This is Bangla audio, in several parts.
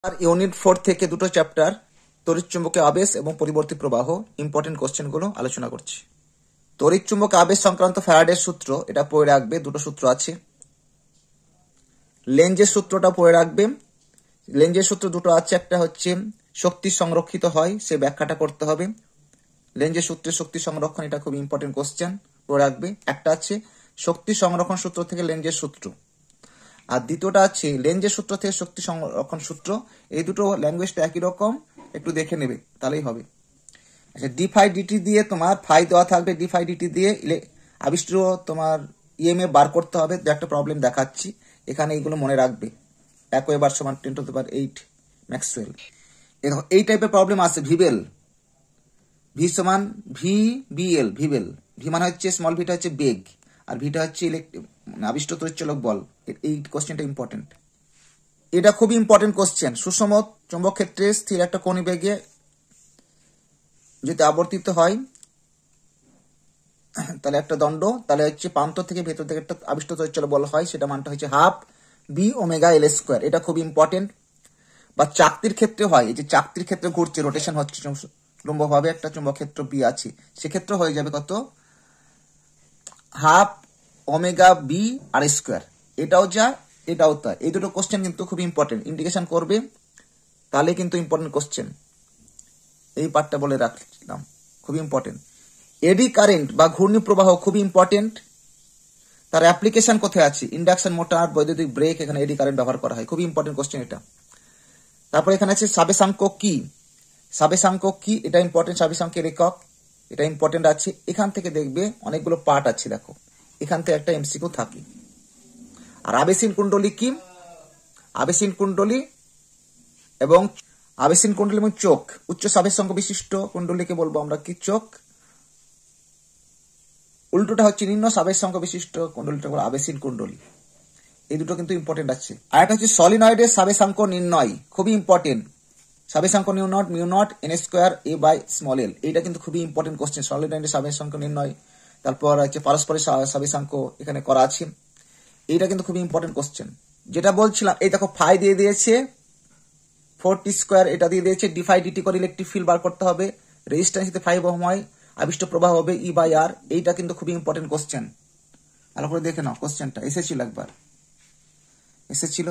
আর ইউনিট 4 থেকে দুটো চ্যাপ্টার তড়িৎচুম্বকীয় আবেশ এবং পরিবর্তী প্রবাহ ইম্পর্টেন্ট কোশ্চেনগুলো আলোচনা করছি। তড়িৎচুম্বকীয় আবেশ সংক্রান্ত ফ্যারাডের সূত্র এটা পড়ে রাখবে, দুটো সূত্র আছে। লেঞ্জের সূত্রটা পড়ে রাখবে। লেঞ্জের সূত্র দুটো আছে, একটা হচ্ছে শক্তি সংরক্ষিত হয়, সে ব্যাখ্যাটা করতে হবে। লেঞ্জের সূত্রে শক্তি সংরক্ষণ, এটা খুব ইম্পর্টেন্ট কোশ্চেন, পড়ে রাখবে। একটা আছে শক্তি সংরক্ষণ সূত্র থেকে লেঞ্জের সূত্র, আর দ্বিতীয়টা আছে লেঞ্জের সূত্র থেকে শক্তি সংরক্ষণ সূত্র। এই দুটো ল্যাঙ্গুয়েজটা একই রকম, একটু দেখে নেবে তাহলেই হবে। আচ্ছা, ডি ফাই ডিটি দিয়ে তোমার ফাই দেওয়া থাকবে, ডি ফাই ডিটি দিয়ে আবিষ্ট তোমার ইএমএফ বার করতে হবে। একটা প্রবলেম দেখাচ্ছি, এখানে এইগুলো মনে রাখবে। এক ওয়েবার সমান 10⁸ ম্যাক্সওয়েল। এই টাইপের প্রবলেম আছে। ভিবেল, ভি সমান ভি বিএল, ভিবেল। ভি মানে হচ্ছে স্মল ভিটা হচ্ছে বেগ, আর ভিটা হচ্ছে আবিষ্ট তড়িৎচলক বল। এই কোশ্চেনটা ইম্পর্টেন্ট, এটা খুবই ইম্পর্টেন্ট কোশ্চেন। সুষম চৌম্বক ক্ষেত্রে স্থির একটা কোণী বেগে যদি আবর্তিত হয় তাহলে একটা দণ্ড, তাহলে হচ্ছে প্রান্ত থেকে ভেতর থেকে একটা আবিষ্ট তড়িৎচলক বল হয়, সেটা মানটা হচ্ছে half B omega L square. এটা খুব ইম্পর্টেন্ট। বা চাকতির ক্ষেত্রে হয়, এই যে চাকতির ক্ষেত্রে ঘুরছে, রোটেশন হচ্ছে লম্বভাবে, একটা চুম্বক ক্ষেত্র বি আছে, সেক্ষেত্রে হয়ে যাবে কত, হাফ ওমেগা বি আর স্কোয়ার। এটাও যা এটাও তা। এই দুটো কোশ্চেন কিন্তু খুব ইম্পর্টেন্ট, ইন্ডিকেশন করবে তাহলে কিন্তু ইম্পর্টেন্ট কোশ্চেন। এই পার্টটা বলে রাখলাম, খুব ইম্পর্টেন্ট। এডি কারেন্ট বা ঘূর্ণি প্রবাহ খুব ইম্পর্টেন্ট। তার অ্যাপ্লিকেশন কোথায় আছে? ইন্ডাকশন মোটর, বৈদ্যুতিক ব্রেক, এখানে এডি কারেন্ট ব্যবহার করা হয়। খুবই ইম্পর্টেন্ট কোশ্চেন এটা। তারপর এখানে আছে সাবেশাঙ্ক কি। সাবেশাঙ্ক কি, এটা ইম্পর্টেন্ট। সাবেশাঙ্কের একক, এটা ইম্পর্টেন্ট আছে। এখান থেকে দেখবে অনেকগুলো পার্ট আছে, দেখো এখান থেকে একটা এমসিকিউ থাকে। আর আবেশিন কুণ্ডলী কি? আবেশিন কুণ্ডলী এবং চোখ, উচ্চ সাবেশাঙ্ক বিশিষ্ট কুণ্ডলীকে বলবো আমরা কি? চোখ। উল্টোটা হচ্ছে নিম্ন সাবেশাঙ্ক বিশিষ্ট কুণ্ডলীটা বলবো আবেশিন কুণ্ডলী। এই দুটো কিন্তু ইম্পর্টেন্ট আছে। আর একটা হচ্ছে সলিনয়েডের সাবেশাঙ্ক নির্ণয়, খুবই ইম্পর্টেন্ট। সাবেশাঙ্ক mu nought N square A by small L, এইটা কিন্তু খুবই ইম্পর্টেন্ট কোশ্চেন। সলিনয়েডের সাবেশাঙ্ক নির্ণয়, তারপর হচ্ছে পারস্পরিক সাবেশাঙ্ক এখানে করা আছে। এইটা কিন্তু খুবই ইম্পর্টেন্ট কোশ্চেন। যেটা বলছিলাম, এই দেখো ফাই দিয়ে দিয়েছে, 4t স্কোয়ার এটা দিয়ে দিয়েছে, ডি ফাই ডিটি করে ইলেকট্রিক ফিল্ড বার করতে হবে। রেজিস্ট্যান্স যদি 5 ওহম হয়, আবিষ্ট প্রবাহ হবে ই বাই আর। এইটা কিন্তু খুবই ইম্পর্টেন্ট কোশ্চেন, ভালো করে দেখে নাও। কোশ্চেনটা এসেছিল একবার, এসেছিল।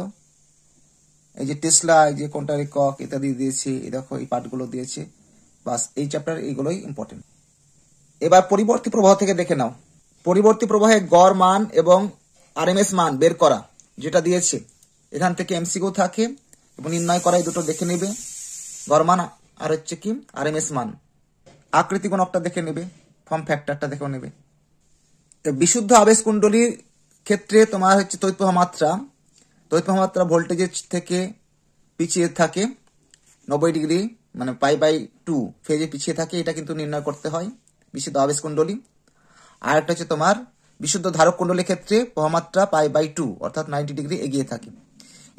এই যে টেসলা, এই যে কোনটার একক, এটা দিয়ে দিয়েছে। এই দেখো এই পার্টগুলো দিয়েছে, বাস এই চ্যাপ্টার এইগুলোই ইম্পর্টেন্ট। এবার পরিবর্তী প্রবাহ থেকে দেখে নাও। পরিবর্তী প্রবাহে গড় মান এবং আরএমএস মান বের করা, যেটা দিয়েছে এখান থেকে এমসিকিউ থাকে এবং নির্ণয় করা, এই দুটো দেখে নেবে। গড় মান আর হচ্ছে কি আরএমএস মান। আকৃতি গুণকটা দেখে নেবে, ফর্ম ফ্যাক্টরটা দেখে নেবে। বিশুদ্ধ আবেশ কুণ্ডলীর ক্ষেত্রে তোমার হচ্ছে তড়িৎ প্রবাহ মাত্রা ভোল্টেজের থেকে পিছিয়ে থাকে 90 ডিগ্রি, মানে π/2 ফেজে পিছিয়ে থাকে। এটা কিন্তু নির্ণয় করতে হয় বিশুদ্ধ আবেশ কুণ্ডলী। আর একটা হচ্ছে তোমার বিশুদ্ধ ধারক কুণ্ডলীর ক্ষেত্রে প্রবাহমাত্রা π/2 অর্থাৎ 90 ডিগ্রি এগিয়ে থাকে।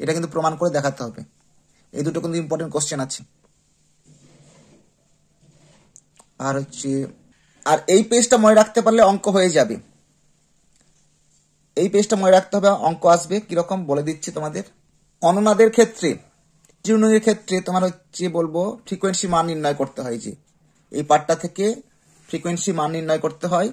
এটা কিন্তু প্রমাণ করে দেখাতে হবে। এই দুটো কিন্তু ইম্পর্টেন্ট কোশ্চেন আছে। আর হচ্ছে, আর এই পেজটা মনে রাখতে পারলে অঙ্ক হয়ে যাবে। এই পেজটা মনে রাখতে হবে, অঙ্ক আসবে কিরকম বলে দিচ্ছি তোমাদের। অনুনাদের ক্ষেত্রে, টিউনিংয়ের ক্ষেত্রে তোমার হচ্ছে বলবো ফ্রিকোয়েন্সি মান নির্ণয় করতে হয়। যে এই পার্টটা থেকে ফ্রিকোয়েন্সি মান নির্ণয় করতে হয়,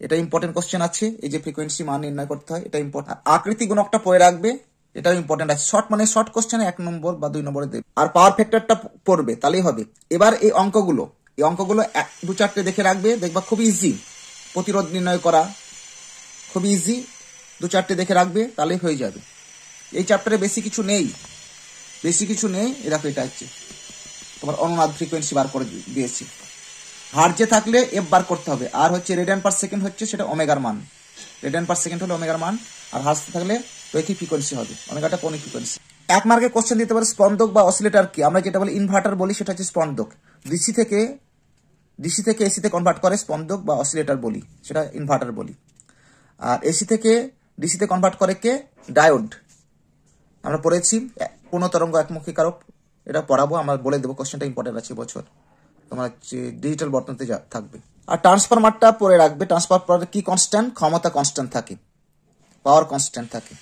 এটা ইম্পর্টেন্ট কোশ্চেন আছে। এই যে ফ্রিকোয়েন্সি মান নির্ণয় করতে হয়, এটা ইম্পর্টেন্ট। আকৃতি গুণকটা পড়ে রাখবে, এটাও ইম্পর্টেন্ট আছে। শর্ট মানে শর্ট কোশ্চেনে 1 নম্বর বা 2 নম্বরে দেবে। আর পাওয়ার ফ্যাক্টরটা পড়বে, তাহলেই হবে। এবার এই অঙ্কগুলো 2-4টে দেখে রাখবে, দেখবা খুব ইজি। প্রতিরোধ নির্ণয় করা খুব ইজি, 2-4টে দেখে রাখবে, তাহলেই হয়ে যাবে। এই চ্যাপ্টারে বেশি কিছু নেই। এই দেখো এটা হচ্ছে তোমার অনুনাদ ফ্রিকোয়েন্সি বার করে দিয়েছি। হার্জে থাকলে এফ বার করতে হবে, আর হচ্ছে রেডিয়ান পার সেকেন্ড হচ্ছে সেটা ওমেগার মান। রেডিয়ান পার সেকেন্ড হলে ওমেগার মান, আর হার্জে থাকলে রৈখিক ফ্রিকোয়েন্সি হবে, ওমেগাটা কৌণিক ফ্রিকোয়েন্সি। 1 মার্কের কোশ্চেন দিতে পারে স্পন্দক বা অসিলেটর কি। আমরা যেটা বলি ইনভার্টার বলি, সেটা হচ্ছে স্পন্দক। ডিসি থেকে এসিতে কনভার্ট করে স্পন্দক বা অসিলেটর বলি, সেটা ইনভার্টার বলি। আর এসি থেকে ডিসিতে কনভার্ট করে কে? ডায়োড। আমরা পড়েছি পূর্ণ তরঙ্গ একমুখী কারক, এটা পড়াবো, আমরা বলে দেবো। কোশ্চেনটা ইম্পর্টেন্ট আছে বছর, তোমার হচ্ছে ডিজিটাল বর্তনীতে থাকবে। আর ট্রান্সফরমারটা পড়ে রাখবে। ট্রান্সফরমার কি কনস্ট্যান্ট? ক্ষমতা কনস্ট্যান্ট থাকে, পাওয়ার কনস্ট্যান্ট থাকে।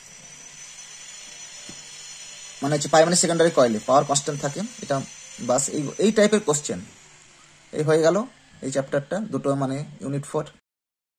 মানে হচ্ছে প্রাইমারি সেকেন্ডারি কয়েলে পাওয়ার কনস্ট্যান্ট থাকে, এটা বাস এই টাইপের কোশ্চেন। এই হয়ে গেল এই চ্যাপ্টারটা, দুটো মানে ইউনিট 4।